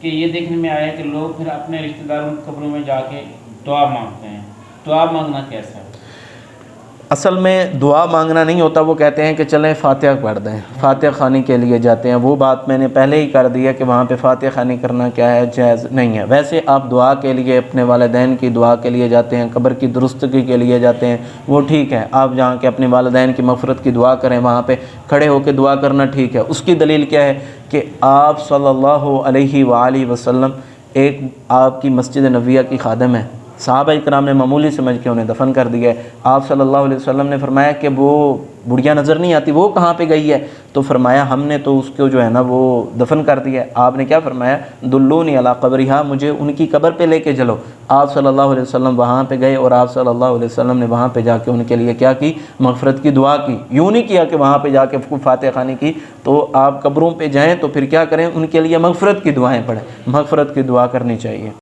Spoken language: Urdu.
کہ یہ دیکھنے میں آیا ہے کہ لوگ پھر اپنے رشتہ داروں کی قبروں میں جا کے دعا مانگتے ہیں، دعا مانگنا کیسا ہے؟ اصل میں دعا مانگنا نہیں ہوتا، وہ کہتے ہیں کہ چلیں فاتحہ پڑھ دیں، فاتحہ خوانی کے لیے جاتے ہیں۔ وہ بات میں نے پہلے ہی کر دیا کہ وہاں پہ فاتحہ خوانی کرنا کیا ہے، جائز نہیں ہے۔ ویسے آپ دعا کے لیے اپنے والدین کی دعا کے لیے جاتے ہیں، قبر کی درستگی کے لیے جاتے ہیں، وہ ٹھیک ہے، آپ جہاں کے اپنے والدین کی مغفرت کی دعا کریں، وہاں پہ کھڑے ہو کے دعا کرنا ٹھیک ہے۔ اس کی دلیل کیا ہے کہ آپ صلی اللہ علیہ وآلہ وسلم ایک آپ کی مسجد نبویہ کی خادم ہے، صحابہ اکرام نے معمولی سمجھ کے انہیں دفن کر دیا ہے۔ آپ صلی اللہ علیہ وسلم نے فرمایا کہ وہ بڑھیا نظر نہیں آتی، وہ کہاں پہ گئی ہے؟ تو فرمایا ہم نے تو اس کو جو ہے نا وہ دفن کر دیا ہے۔ آپ نے کیا فرمایا؟ دلونی علی قبرہا، مجھے ان کی قبر پہ لے کے چلو۔ آپ صلی اللہ علیہ وسلم وہاں پہ گئے اور آپ صلی اللہ علیہ وسلم نے وہاں پہ جا کے ان کے لیے کیا کی؟ مغفرت کی دعا کی۔ یوں نہیں کیا کہ وہاں پہ جا کے فاتحہ خوانی کی۔ تو آپ قبروں پہ جائیں تو پھر کیا کریں؟ ان کے لیے مغفرت کی دعائیں پڑھیں، مغفرت کی دعا کرنی چاہیے۔